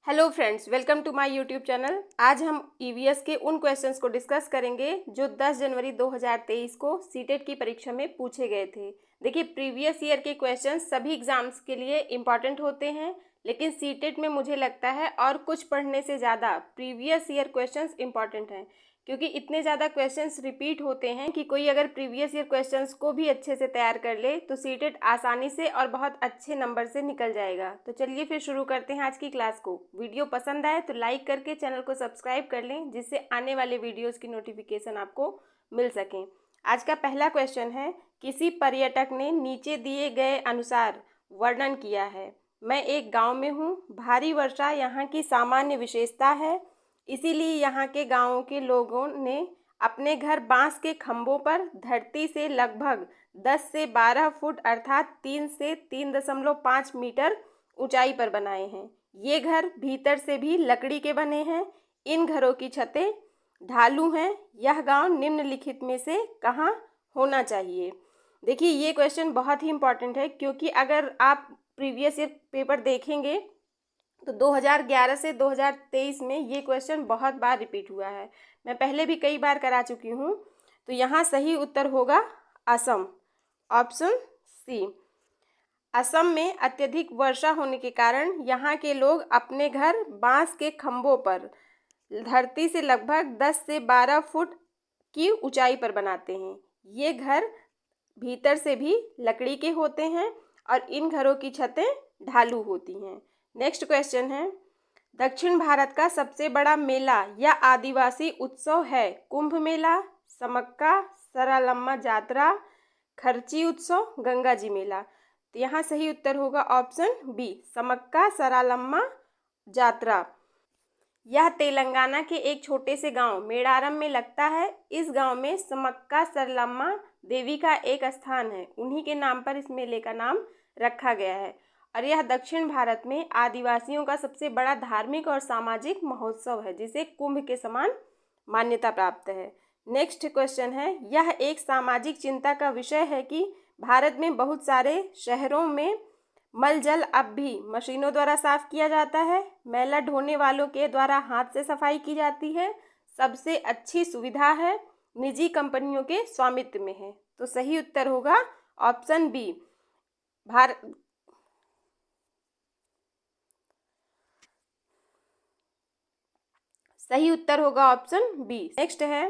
Hello friends, welcome to my YouTube channel. आज हम EVS के उन क्वेश्चंस को डिस्कस करेंगे जो 10 जनवरी 2023 को सीटेट की परीक्षा में पूछे गए थे। देखिए, प्रीवियस ईयर के क्वेश्चंस सभी एग्जाम्स के लिए इम्पॉर्टेंट होते हैं, लेकिन सीटेट में मुझे लगता है और कुछ पढ़ने से ज़्यादा प्रीवियस ईयर क्वेश्चंस इम्पॉर्टेंट हैं, क्योंकि इतने ज़्यादा क्वेश्चंस रिपीट होते हैं कि कोई अगर प्रीवियस ईयर क्वेश्चंस को भी अच्छे से तैयार कर ले तो सीटेट आसानी से और बहुत अच्छे नंबर से निकल जाएगा। तो चलिए फिर शुरू करते हैं आज की क्लास को। वीडियो पसंद आए तो लाइक करके चैनल को सब्सक्राइब कर लें, जिससे आने वाले वीडियोज़ की नोटिफिकेशन आपको मिल सकें। आज का पहला क्वेश्चन है, किसी पर्यटक ने नीचे दिए गए अनुसार वर्णन किया है। मैं एक गाँव में हूँ, भारी वर्षा यहाँ की सामान्य विशेषता है, इसीलिए यहाँ के गांवों के लोगों ने अपने घर बांस के खंभों पर धरती से लगभग 10 से 12 फुट अर्थात 3 से 3.5 मीटर ऊंचाई पर बनाए हैं। ये घर भीतर से भी लकड़ी के बने हैं। इन घरों की छतें ढालू हैं। यह गांव निम्नलिखित में से कहाँ होना चाहिए? देखिए, ये क्वेश्चन बहुत ही इम्पोर्टेंट है, क्योंकि अगर आप प्रीवियस ईयर पेपर देखेंगे तो 2011 से 2023 में ये क्वेश्चन बहुत बार रिपीट हुआ है। मैं पहले भी कई बार करा चुकी हूँ। तो यहाँ सही उत्तर होगा असम, ऑप्शन सी। असम में अत्यधिक वर्षा होने के कारण यहाँ के लोग अपने घर बांस के खंभों पर धरती से लगभग 10 से 12 फुट की ऊंचाई पर बनाते हैं। ये घर भीतर से भी लकड़ी के होते हैं और इन घरों की छतें ढालू होती हैं। नेक्स्ट क्वेश्चन है, दक्षिण भारत का सबसे बड़ा मेला या आदिवासी उत्सव है कुंभ मेला, समक्का सारालम्मा जात्रा, खर्ची उत्सव, गंगा जी मेला। तो यहाँ सही उत्तर होगा ऑप्शन बी, समक्का सारालम्मा जात्रा। यह तेलंगाना के एक छोटे से गांव मेडारम में लगता है। इस गांव में समक्का सरलम्मा देवी का एक स्थान है, उन्हीं के नाम पर इस मेले का नाम रखा गया है और यह दक्षिण भारत में आदिवासियों का सबसे बड़ा धार्मिक और सामाजिक महोत्सव है, जिसे कुंभ के समान मान्यता प्राप्त है। नेक्स्ट क्वेश्चन है, यह एक सामाजिक चिंता का विषय है कि भारत में बहुत सारे शहरों में मल जल अब भी मशीनों द्वारा साफ किया जाता है। मैला ढोने वालों के द्वारा हाथ से सफाई की जाती है। सबसे अच्छी सुविधा है, निजी कंपनियों के स्वामित्व में है। तो सही उत्तर होगा ऑप्शन बी, सही उत्तर होगा ऑप्शन बी। नेक्स्ट है,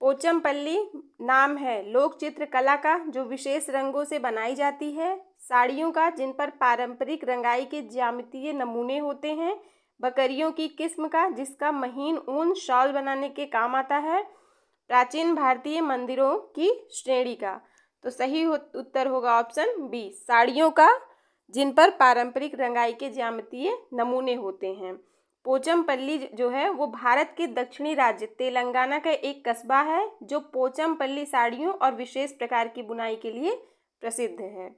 पोचमपल्ली नाम है लोक चित्र कला का जो विशेष रंगों से बनाई जाती है, साड़ियों का जिन पर पारंपरिक रंगाई के ज्यामितीय नमूने होते हैं, बकरियों की किस्म का जिसका महीन ऊन शॉल बनाने के काम आता है, प्राचीन भारतीय मंदिरों की श्रेणी का। तो सही उत्तर होगा ऑप्शन बी, साड़ियों का जिन पर पारंपरिक रंगाई के ज्यामितीय नमूने होते हैं। पोचमपल्ली जो है वो भारत के दक्षिणी राज्य तेलंगाना का एक कस्बा है जो पोचमपल्ली साड़ियों और विशेष प्रकार की बुनाई के लिए प्रसिद्ध है।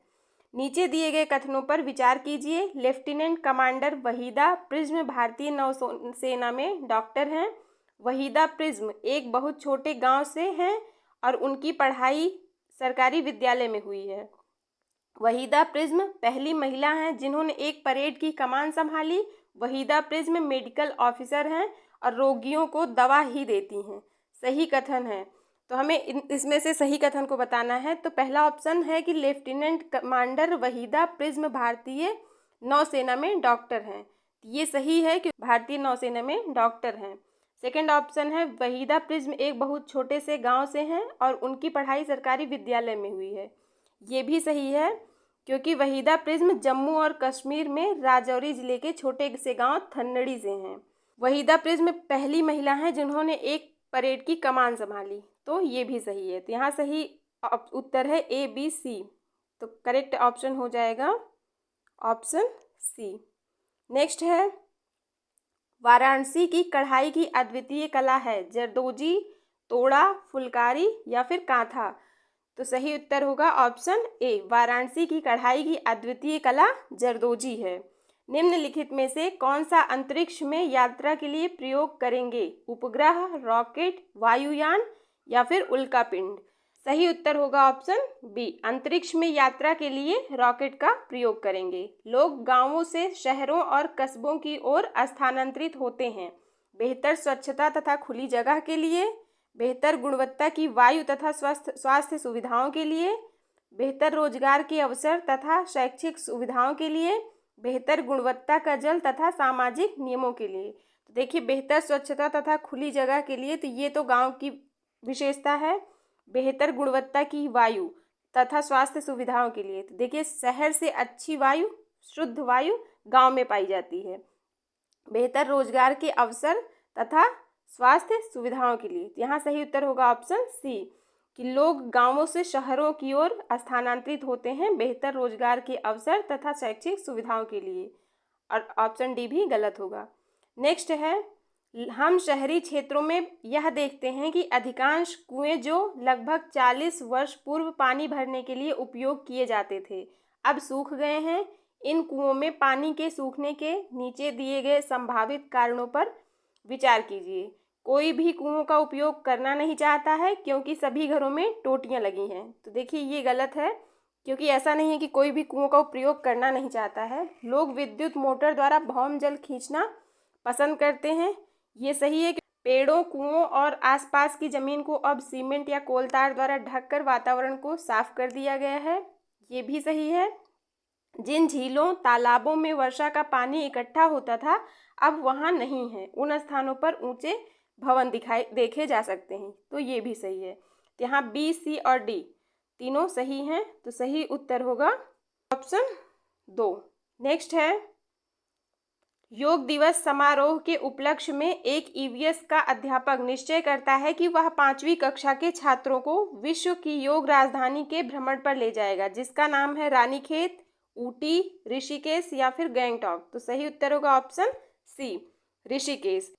नीचे दिए गए कथनों पर विचार कीजिए। लेफ्टिनेंट कमांडर वहीदा प्रिज्म भारतीय नौसेना में डॉक्टर हैं। वहीदा प्रिज्म एक बहुत छोटे गांव से हैं और उनकी पढ़ाई सरकारी विद्यालय में हुई है। वहीदा प्रिज्म पहली महिला हैं जिन्होंने एक परेड की कमान संभाली। वहीदा प्रिज्म मेडिकल ऑफिसर हैं और रोगियों को दवा ही देती हैं। सही कथन है, तो हमें इसमें से सही कथन को बताना है। तो पहला ऑप्शन है कि लेफ्टिनेंट कमांडर वहीदा प्रिज्म भारतीय नौसेना में डॉक्टर हैं। ये सही है कि भारतीय नौसेना में डॉक्टर हैं। सेकंड ऑप्शन है, वहीदा प्रिज्म एक बहुत छोटे से गांव से हैं और उनकी पढ़ाई सरकारी विद्यालय में हुई है। ये भी सही है, क्योंकि वहीदा प्रिज्म जम्मू और कश्मीर में राजौरी जिले के छोटे से गांव थन्नड़ी से हैं। वहीदा प्रिज्म पहली महिला हैं जिन्होंने एक परेड की कमान संभाली। तो ये भी सही है। तो यहाँ सही उत्तर है ए बी सी। तो करेक्ट ऑप्शन हो जाएगा ऑप्शन सी। नेक्स्ट है, वाराणसी की कढ़ाई की अद्वितीय कला है जरदोजी, तोड़ा, फुलकारी या फिर कांथा। तो सही उत्तर होगा ऑप्शन ए, वाराणसी की कढ़ाई की अद्वितीय कला जरदोजी है। निम्नलिखित में से कौन सा अंतरिक्ष में यात्रा के लिए प्रयोग करेंगे? उपग्रह, रॉकेट, वायुयान या फिर उल्कापिंड। सही उत्तर होगा ऑप्शन बी, अंतरिक्ष में यात्रा के लिए रॉकेट का प्रयोग करेंगे। लोग गांवों से शहरों और कस्बों की ओर स्थानांतरित होते हैं बेहतर स्वच्छता तथा खुली जगह के लिए, बेहतर गुणवत्ता की वायु तथा स्वास्थ्य सुविधाओं के लिए, बेहतर रोजगार के अवसर तथा शैक्षिक सुविधाओं के लिए, बेहतर गुणवत्ता का जल तथा सामाजिक नियमों के लिए। तो देखिए, बेहतर स्वच्छता तथा खुली जगह के लिए, तो ये तो गांव की विशेषता है। बेहतर गुणवत्ता की वायु तथा स्वास्थ्य सुविधाओं के लिए, तो देखिए शहर से अच्छी वायु, शुद्ध वायु गांव में पाई जाती है। बेहतर रोजगार के अवसर तथा स्वास्थ्य सुविधाओं के लिए, यहाँ सही उत्तर होगा ऑप्शन सी, कि लोग गांवों से शहरों की ओर स्थानांतरित होते हैं बेहतर रोजगार के अवसर तथा शैक्षिक सुविधाओं के लिए, और ऑप्शन डी भी गलत होगा। नेक्स्ट है, हम शहरी क्षेत्रों में यह देखते हैं कि अधिकांश कुएं जो लगभग 40 वर्ष पूर्व पानी भरने के लिए उपयोग किए जाते थे अब सूख गए हैं। इन कुओं में पानी के सूखने के नीचे दिए गए संभावित कारणों पर विचार कीजिए। कोई भी कुओं का उपयोग करना नहीं चाहता है क्योंकि सभी घरों में टोटियां लगी हैं। तो देखिए ये गलत है, क्योंकि ऐसा नहीं है कि कोई भी कुओं का प्रयोग करना नहीं चाहता है। लोग विद्युत मोटर द्वारा भौम जल खींचना पसंद करते हैं, ये सही है कि पेड़ों, कुओं और आसपास की ज़मीन को अब सीमेंट या कोलतार द्वारा ढककर वातावरण को साफ कर दिया गया है, ये भी सही है। जिन झीलों, तालाबों में वर्षा का पानी इकट्ठा होता था अब वहाँ नहीं है, उन स्थानों पर ऊंचे भवन देखे जा सकते हैं, तो ये भी सही है। तो यहाँ बी, सी और डी तीनों सही हैं, तो सही उत्तर होगा ऑप्शन 2। नेक्स्ट है, योग दिवस समारोह के उपलक्ष्य में एक ईवीएस का अध्यापक निश्चय करता है कि वह 5वीं कक्षा के छात्रों को विश्व की योग राजधानी के भ्रमण पर ले जाएगा, जिसका नाम है रानीखेत, ऊटी, ऋषिकेश या फिर गैंगटॉक। तो सही उत्तर होगा ऑप्शन सी, ऋषिकेश।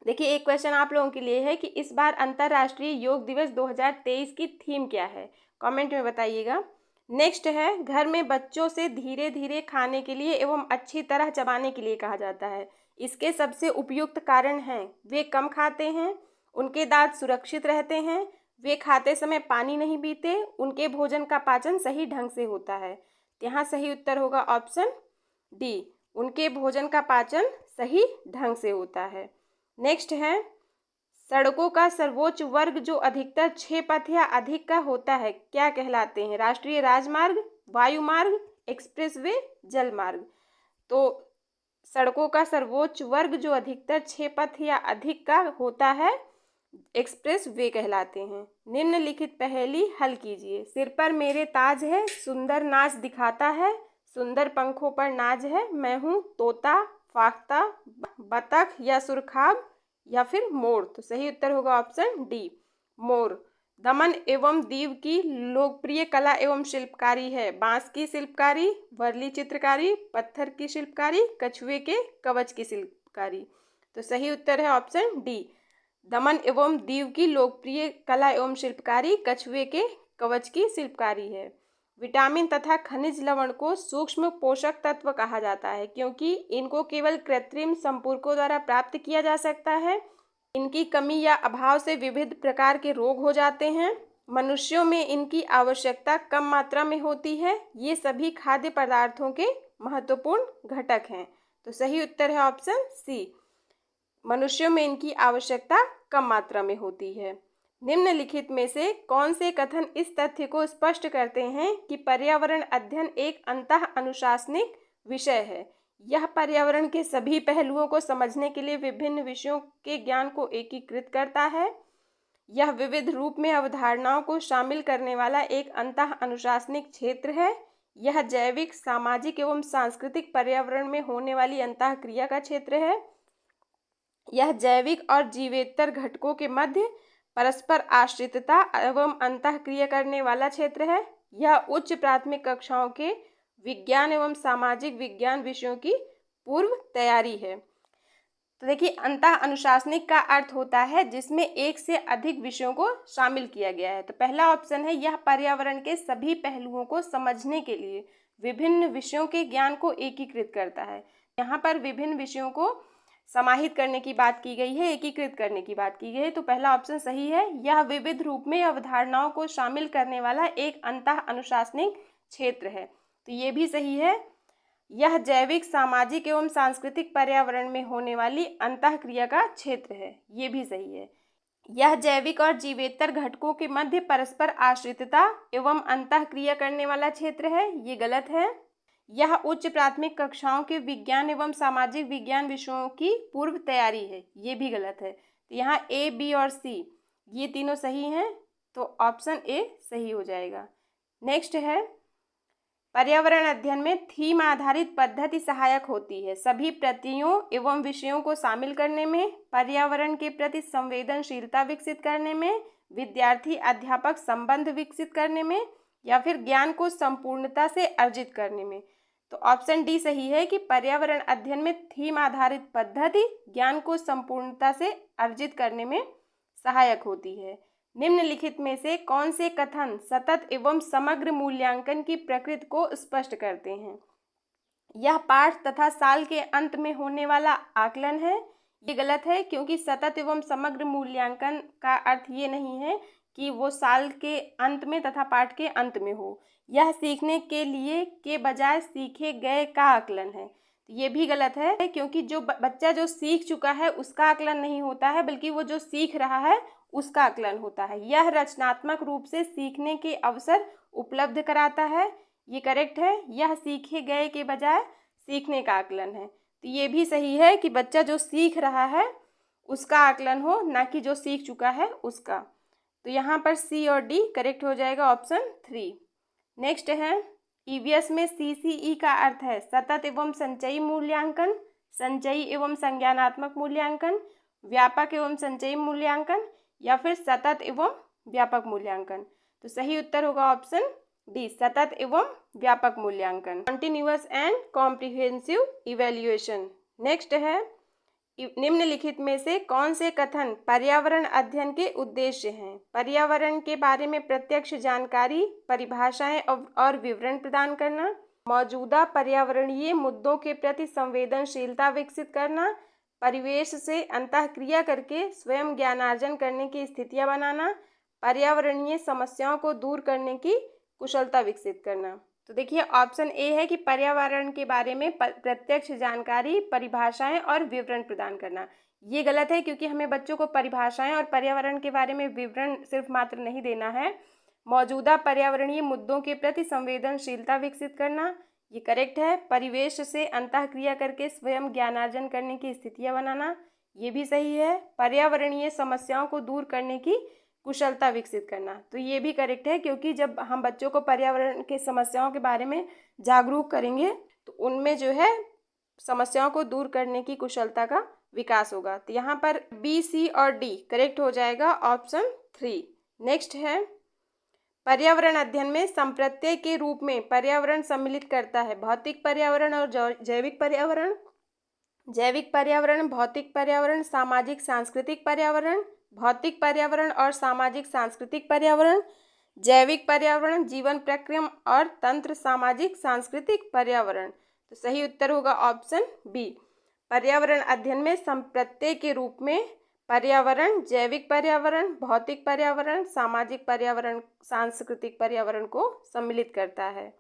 देखिए एक क्वेश्चन आप लोगों के लिए है कि इस बार अंतर्राष्ट्रीय योग दिवस 2023 की थीम क्या है, कमेंट में बताइएगा। नेक्स्ट है, घर में बच्चों से धीरे धीरे खाने के लिए एवं अच्छी तरह चबाने के लिए कहा जाता है। इसके सबसे उपयुक्त कारण हैं, वे कम खाते हैं, उनके दांत सुरक्षित रहते हैं, वे खाते समय पानी नहीं पीते, उनके भोजन का पाचन सही ढंग से होता है। यहाँ सही उत्तर होगा ऑप्शन डी, उनके भोजन का पाचन सही ढंग से होता है। नेक्स्ट है, सड़कों का सर्वोच्च वर्ग जो अधिकतर 6 पथ या अधिक का होता है क्या कहलाते हैं? राष्ट्रीय राजमार्ग, वायुमार्ग, एक्सप्रेसवे, जलमार्ग। तो सड़कों का सर्वोच्च वर्ग जो अधिकतर 6 पथ या अधिक का होता है एक्सप्रेस वे कहलाते हैं। निम्नलिखित पहेली हल कीजिए। सिर पर मेरे ताज है, सुंदर नाच दिखाता है, सुंदर पंखों पर नाज है, मैं हूँ तोता, फाख्ता, बतख या सुरखाब या फिर मोर। तो सही उत्तर होगा ऑप्शन डी, मोर। दमन एवं दीव की लोकप्रिय कला एवं शिल्पकारी है बांस की शिल्पकारी, वर्ली चित्रकारी, पत्थर की शिल्पकारी, कछुए के कवच की शिल्पकारी। तो सही उत्तर है ऑप्शन डी, दमन एवं दीव की लोकप्रिय कला एवं शिल्पकारी कछुए के कवच की शिल्पकारी है। विटामिन तथा खनिज लवण को सूक्ष्म पोषक तत्व कहा जाता है क्योंकि इनको केवल कृत्रिम संपूरकों द्वारा प्राप्त किया जा सकता है। इनकी कमी या अभाव से विविध प्रकार के रोग हो जाते हैं। मनुष्यों में इनकी आवश्यकता कम मात्रा में होती है। ये सभी खाद्य पदार्थों के महत्वपूर्ण घटक हैं। तो सही उत्तर है ऑप्शन सी, मनुष्यों में इनकी आवश्यकता कम मात्रा में होती है। निम्नलिखित में से कौन से कथन इस तथ्य को स्पष्ट करते हैं कि पर्यावरण अध्ययन एक अंतः अनुशासनिक विषय है? यह पर्यावरण के सभी पहलुओं को समझने के लिए विभिन्न विषयों के ज्ञान को एकीकृत करता है। यह विविध रूप में अवधारणाओं को शामिल करने वाला एक अंतः अनुशासनिक क्षेत्र है। यह जैविक, सामाजिक एवं सांस्कृतिक पर्यावरण में होने वाली अंतः क्रिया का क्षेत्र है। यह जैविक और जीवेतर घटकों के मध्य परस्पर आश्रितता एवं अंतःक्रिया करने वाला क्षेत्र है। यह उच्च प्राथमिक कक्षाओं के विज्ञान एवं सामाजिक विज्ञान विषयों की पूर्व तैयारी है। तो देखिए, अंतः अनुशासनिक का अर्थ होता है जिसमें एक से अधिक विषयों को शामिल किया गया है। तो पहला ऑप्शन है, यह पर्यावरण के सभी पहलुओं को समझने के लिए विभिन्न विषयों के ज्ञान को एकीकृत करता है। यहाँ पर विभिन्न विषयों को समाहित करने की बात की गई है, एकीकृत करने की बात की गई है। तो पहला ऑप्शन सही है। यह विविध रूप में अवधारणाओं को शामिल करने वाला एक अंतः अनुशासनिक क्षेत्र है। तो ये भी सही है। यह जैविक, सामाजिक एवं सांस्कृतिक पर्यावरण में होने वाली अंतःक्रिया का क्षेत्र है। ये भी सही है। यह जैविक और जीवेतर घटकों के मध्य परस्पर आश्रितता एवं अंतःक्रिया करने वाला क्षेत्र है। ये गलत है। यह उच्च प्राथमिक कक्षाओं के विज्ञान एवं सामाजिक विज्ञान विषयों की पूर्व तैयारी है। ये भी गलत है। तो यहाँ ए, बी और सी ये तीनों सही हैं, तो ऑप्शन ए सही हो जाएगा। नेक्स्ट है, पर्यावरण अध्ययन में थीम आधारित पद्धति सहायक होती है सभी प्रतियों एवं विषयों को शामिल करने में, पर्यावरण के प्रति संवेदनशीलता विकसित करने में, विद्यार्थी अध्यापक संबंध विकसित करने में, या फिर ज्ञान को संपूर्णता से अर्जित करने में। तो ऑप्शन डी सही है कि पर्यावरण अध्ययन में थीम आधारित पद्धति ज्ञान को संपूर्णता से अर्जित करने में सहायक होती है। निम्नलिखित में से कौन से कथन सतत एवं समग्र मूल्यांकन की प्रकृति को स्पष्ट करते हैं? यह पाठ तथा साल के अंत में होने वाला आकलन है। ये गलत है, क्योंकि सतत एवं समग्र मूल्यांकन का अर्थ ये नहीं है कि वो साल के अंत में तथा पाठ के अंत में हो। यह सीखने के लिए के बजाय सीखे गए का आकलन है। ये भी गलत है, क्योंकि जो बच्चा जो सीख चुका है उसका आकलन नहीं होता है, बल्कि वो जो सीख रहा है उसका आकलन होता है। यह रचनात्मक रूप से सीखने के अवसर उपलब्ध कराता है। ये करेक्ट है। यह सीखे गए के बजाय सीखने का आकलन है। तो ये भी सही है कि बच्चा जो सीख रहा है उसका आकलन हो, ना कि जो सीख चुका है उसका। तो यहाँ पर सी और डी करेक्ट हो जाएगा, ऑप्शन 3। नेक्स्ट है, ईवीएस में सीसीई का अर्थ है सतत एवं संचयी मूल्यांकन, संचयी एवं संज्ञानात्मक मूल्यांकन, व्यापक एवं संचयी मूल्यांकन, या फिर सतत एवं व्यापक मूल्यांकन। तो सही उत्तर होगा ऑप्शन डी, सतत एवं व्यापक मूल्यांकन, continuous and comprehensive evaluation. Next है, निम्नलिखित में से कौन से कथन पर्यावरण अध्ययन के उद्देश्य हैं? पर्यावरण के बारे में प्रत्यक्ष जानकारी, परिभाषाएं और विवरण प्रदान करना, मौजूदा पर्यावरणीय मुद्दों के प्रति संवेदनशीलता विकसित करना, परिवेश से अंतःक्रिया करके स्वयं ज्ञानार्जन करने की स्थितियां बनाना, पर्यावरणीय समस्याओं को दूर करने की कुशलता विकसित करना। तो देखिए ऑप्शन ए है कि पर्यावरण के बारे में प्रत्यक्ष जानकारी, परिभाषाएं और विवरण प्रदान करना। ये गलत है, क्योंकि हमें बच्चों को परिभाषाएं और पर्यावरण के बारे में विवरण सिर्फ मात्र नहीं देना है। मौजूदा पर्यावरणीय मुद्दों के प्रति संवेदनशीलता विकसित करना, ये करेक्ट है। परिवेश से अंतःक्रिया करके स्वयं ज्ञानार्जन करने की स्थितियां बनाना, ये भी सही है। पर्यावरणीय समस्याओं को दूर करने की कुशलता विकसित करना, तो ये भी करेक्ट है, क्योंकि जब हम बच्चों को पर्यावरण के समस्याओं के बारे में जागरूक करेंगे तो उनमें जो है समस्याओं को दूर करने की कुशलता का विकास होगा। तो यहाँ पर बी, सी और डी करेक्ट हो जाएगा, ऑप्शन 3। नेक्स्ट है, पर्यावरण अध्ययन में संप्रत्यय के रूप में पर्यावरण सम्मिलित करता है भौतिक पर्यावरण और जैविक पर्यावरण, जैविक पर्यावरण, भौतिक पर्यावरण, सामाजिक सांस्कृतिक पर्यावरण, भौतिक पर्यावरण और सामाजिक सांस्कृतिक पर्यावरण, जैविक पर्यावरण, जीवन प्रक्रिया और तंत्र, सामाजिक सांस्कृतिक पर्यावरण। तो सही उत्तर होगा ऑप्शन बी। पर्यावरण अध्ययन में संप्रत्यय के रूप में पर्यावरण, जैविक पर्यावरण, भौतिक पर्यावरण, सामाजिक पर्यावरण, सांस्कृतिक पर्यावरण को सम्मिलित करता है।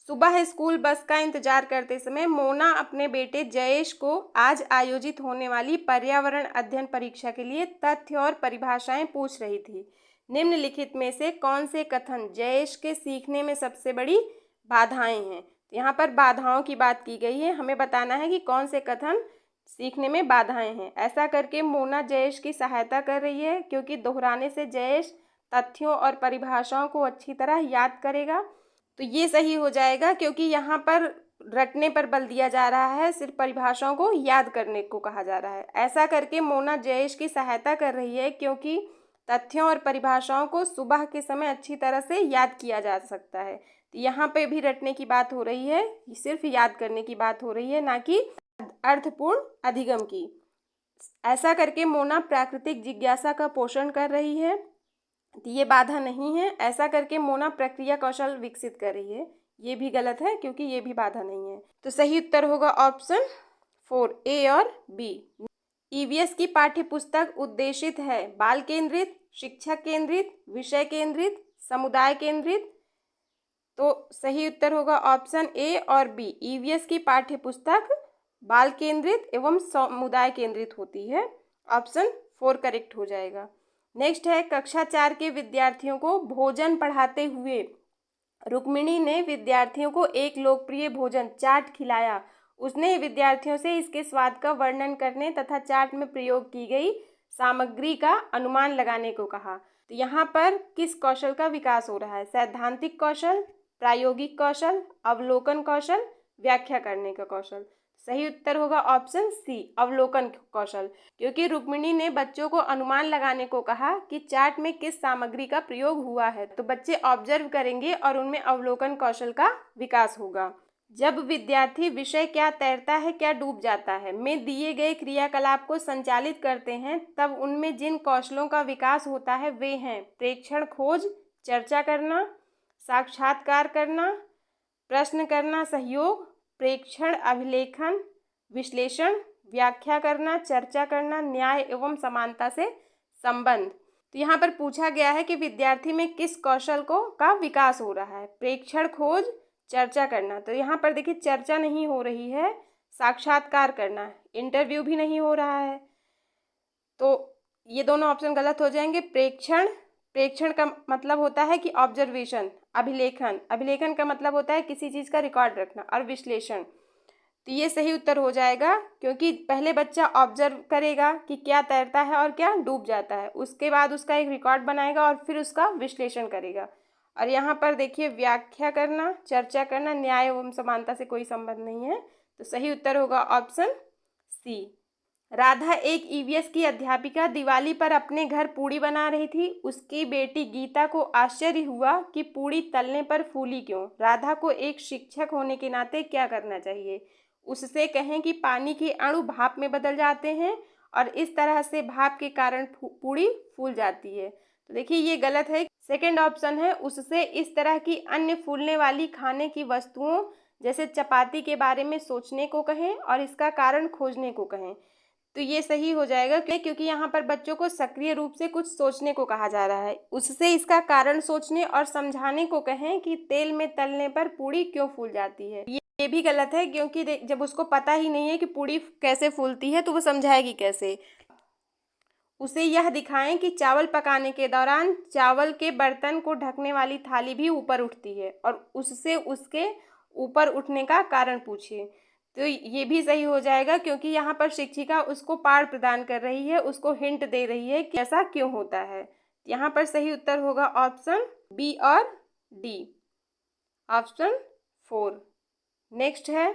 सुबह स्कूल बस का इंतजार करते समय मोना अपने बेटे जयेश को आज आयोजित होने वाली पर्यावरण अध्ययन परीक्षा के लिए तथ्य और परिभाषाएं पूछ रही थी। निम्नलिखित में से कौन से कथन जयेश के सीखने में सबसे बड़ी बाधाएं हैं? यहाँ पर बाधाओं की बात की गई है, हमें बताना है कि कौन से कथन सीखने में बाधाएं हैं। ऐसा करके मोना जयेश की सहायता कर रही है, क्योंकि दोहराने से जयेश तथ्यों और परिभाषाओं को अच्छी तरह याद करेगा। तो ये सही हो जाएगा, क्योंकि यहाँ पर रटने पर बल दिया जा रहा है, सिर्फ परिभाषाओं को याद करने को कहा जा रहा है। ऐसा करके मोना जयेश की सहायता कर रही है, क्योंकि तथ्यों और परिभाषाओं को सुबह के समय अच्छी तरह से याद किया जा सकता है। तो यहाँ पे भी रटने की बात हो रही है, सिर्फ याद करने की बात हो रही है, ना कि अर्थपूर्ण अधिगम की। ऐसा करके मोना प्राकृतिक जिज्ञासा का पोषण कर रही है, तो ये बाधा नहीं है। ऐसा करके मोना प्रक्रिया कौशल विकसित कर रही है, ये भी गलत है, क्योंकि ये भी बाधा नहीं है। तो सही उत्तर होगा ऑप्शन 4, ए और बी। ईवीएस की पाठ्य पुस्तक उद्देशित है बाल केंद्रित, शिक्षक केंद्रित, विषय केंद्रित, समुदाय केंद्रित। तो सही उत्तर होगा ऑप्शन ए और बी। ईवीएस की पाठ्य पुस्तक बाल केंद्रित एवं समुदाय केंद्रित होती है। ऑप्शन 4 करेक्ट हो जाएगा। नेक्स्ट है, कक्षा 4 के विद्यार्थियों को भोजन पढ़ाते हुए रुक्मिणी ने विद्यार्थियों को एक लोकप्रिय भोजन चाट खिलाया। उसने विद्यार्थियों से इसके स्वाद का वर्णन करने तथा चाट में प्रयोग की गई सामग्री का अनुमान लगाने को कहा। तो यहाँ पर किस कौशल का विकास हो रहा है? सैद्धांतिक कौशल, प्रायोगिक कौशल, अवलोकन कौशल, व्याख्या करने का कौशल। सही उत्तर होगा ऑप्शन सी, अवलोकन कौशल, क्योंकि रुक्मिणी ने बच्चों को अनुमान लगाने को कहा कि चाट में किस सामग्री का प्रयोग हुआ है। तो बच्चे ऑब्जर्व करेंगे और उनमें अवलोकन कौशल का विकास होगा। जब विद्यार्थी विषय क्या तैरता है क्या डूब जाता है में दिए गए क्रियाकलाप को संचालित करते हैं, तब उनमें जिन कौशलों का विकास होता है वे हैं प्रेक्षण खोज, चर्चा करना, साक्षात्कार करना, प्रश्न करना, सहयोग, प्रेक्षण अभिलेखन, विश्लेषण, व्याख्या करना, चर्चा करना, न्याय एवं समानता से संबंध। तो यहाँ पर पूछा गया है कि विद्यार्थी में किस कौशल का विकास हो रहा है? प्रेक्षण खोज, चर्चा करना। तो यहाँ पर देखिए चर्चा नहीं हो रही है, साक्षात्कार करना, इंटरव्यू भी नहीं हो रहा है, तो ये दोनों ऑप्शन गलत हो जाएंगे। प्रेक्षण का मतलब होता है कि ऑब्जर्वेशन, अभिलेखन का मतलब होता है किसी चीज़ का रिकॉर्ड रखना, और विश्लेषण। तो ये सही उत्तर हो जाएगा, क्योंकि पहले बच्चा ऑब्जर्व करेगा कि क्या तैरता है और क्या डूब जाता है, उसके बाद उसका एक रिकॉर्ड बनाएगा और फिर उसका विश्लेषण करेगा। और यहाँ पर देखिए व्याख्या करना, चर्चा करना, न्याय एवं समानता से कोई संबंध नहीं है। तो सही उत्तर होगा ऑप्शन सी। राधा एक ईवीएस की अध्यापिका दिवाली पर अपने घर पूड़ी बना रही थी। उसकी बेटी गीता को आश्चर्य हुआ कि पूड़ी तलने पर फूली क्यों। राधा को एक शिक्षक होने के नाते क्या करना चाहिए? उससे कहें कि पानी के अणु भाप में बदल जाते हैं और इस तरह से भाप के कारण पूड़ी फूल जाती है। तो देखिए ये गलत है। सेकंड ऑप्शन है, उससे इस तरह की अन्य फूलने वाली खाने की वस्तुओं जैसे चपाती के बारे में सोचने को कहें और इसका कारण खोजने को कहें। तो ये सही हो जाएगा, क्योंकि यहाँ पर बच्चों को सक्रिय रूप से कुछ सोचने को कहा जा रहा है। उससे इसका कारण सोचने और समझाने को कहें कि तेल में तलने पर पूड़ी क्यों फूल जाती है। ये भी गलत है, क्योंकि जब उसको पता ही नहीं है कि पूड़ी कैसे फूलती है तो वो समझाएगी कैसे। उसे यह दिखाएं कि चावल पकाने के दौरान चावल के बर्तन को ढकने वाली थाली भी ऊपर उठती है और उससे उसके ऊपर उठने का कारण पूछिए। तो ये भी सही हो जाएगा, क्योंकि यहाँ पर शिक्षिका उसको पाठ प्रदान कर रही है, उसको हिंट दे रही है कि ऐसा क्यों होता है। यहाँ पर सही उत्तर होगा ऑप्शन बी और डी, ऑप्शन 4। नेक्स्ट है,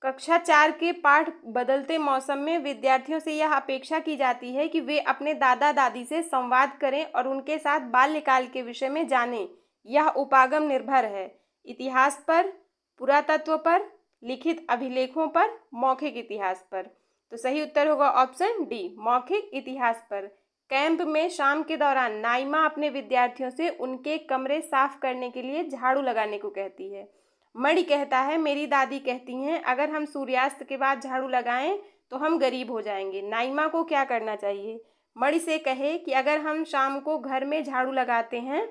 कक्षा 4 के पाठ बदलते मौसम में विद्यार्थियों से यह अपेक्षा की जाती है कि वे अपने दादा दादी से संवाद करें और उनके साथ बाल्यकाल के विषय में जानें। यह उपागम निर्भर है इतिहास पर, पुरातत्व पर, लिखित अभिलेखों पर, मौखिक इतिहास पर। तो सही उत्तर होगा ऑप्शन डी, मौखिक इतिहास पर। कैंप में शाम के दौरान नाइमा अपने विद्यार्थियों से उनके कमरे साफ करने के लिए झाड़ू लगाने को कहती है। मणि कहता है, मेरी दादी कहती हैं अगर हम सूर्यास्त के बाद झाड़ू लगाएं तो हम गरीब हो जाएंगे। नाइमा को क्या करना चाहिए? मणि से कहे कि अगर हम शाम को घर में झाड़ू लगाते हैं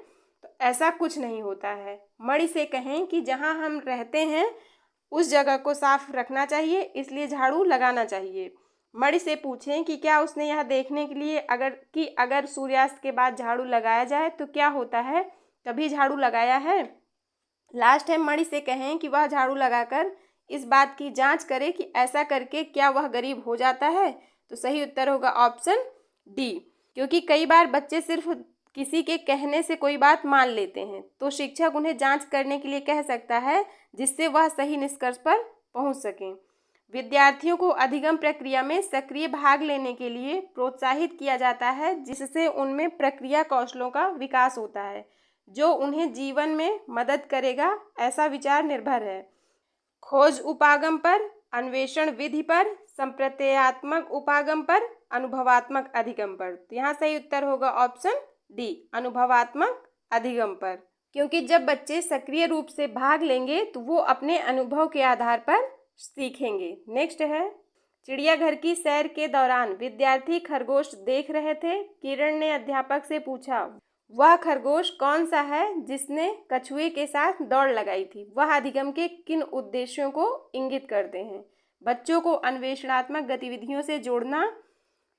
तो ऐसा कुछ नहीं होता है। मणि से कहें कि जहां हम रहते हैं उस जगह को साफ रखना चाहिए, इसलिए झाड़ू लगाना चाहिए। मणि से पूछें कि क्या उसने यह देखने के लिए अगर सूर्यास्त के बाद झाड़ू लगाया जाए तो क्या होता है, कभी झाड़ू लगाया है? लास्ट है, मणि से कहें कि वह झाड़ू लगाकर इस बात की जांच करे कि ऐसा करके क्या वह गरीब हो जाता है। तो सही उत्तर होगा ऑप्शन डी, क्योंकि कई बार बच्चे सिर्फ किसी के कहने से कोई बात मान लेते हैं, तो शिक्षक उन्हें जांच करने के लिए कह सकता है जिससे वह सही निष्कर्ष पर पहुंच सकें। विद्यार्थियों को अधिगम प्रक्रिया में सक्रिय भाग लेने के लिए प्रोत्साहित किया जाता है, जिससे उनमें प्रक्रिया कौशलों का विकास होता है जो उन्हें जीवन में मदद करेगा। ऐसा विचार निर्भर है खोज उपागम पर, अन्वेषण विधि पर, संप्रत्ययात्मक उपागम पर, अनुभवात्मक अधिगम पर। तो यहाँ सही उत्तर होगा ऑप्शन डी, अनुभवात्मक अधिगम पर, क्योंकि जब बच्चे सक्रिय रूप से भाग लेंगे तो वो अपने अनुभव के आधार पर सीखेंगे। नेक्स्ट है, चिड़ियाघर की सैर के दौरान विद्यार्थी खरगोश देख रहे थे। किरण ने अध्यापक से पूछा, वह खरगोश कौन सा है जिसने कछुए के साथ दौड़ लगाई थी? वह अधिगम के किन उद्देश्यों को इंगित करते हैं? बच्चों को अन्वेषणात्मक गतिविधियों से जोड़ना,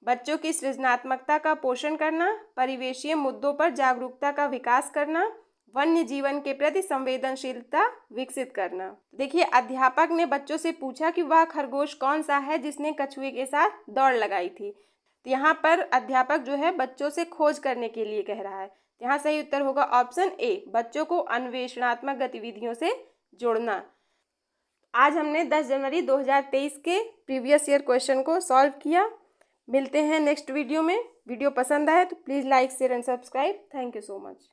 बच्चों की सृजनात्मकता का पोषण करना, परिवेशीय मुद्दों पर जागरूकता का विकास करना, वन्य जीवन के प्रति संवेदनशीलता विकसित करना। देखिए, अध्यापक ने बच्चों से पूछा कि वह खरगोश कौन सा है जिसने कछुए के साथ दौड़ लगाई थी। तो यहाँ पर अध्यापक जो है बच्चों से खोज करने के लिए कह रहा है। यहाँ सही उत्तर होगा ऑप्शन ए, बच्चों को अन्वेषणात्मक गतिविधियों से जोड़ना। आज हमने 10 जनवरी 2023 के प्रीवियस ईयर क्वेश्चन को सॉल्व किया। मिलते हैं नेक्स्ट वीडियो में। वीडियो पसंद आए तो please like share and subscribe. Thank you so much.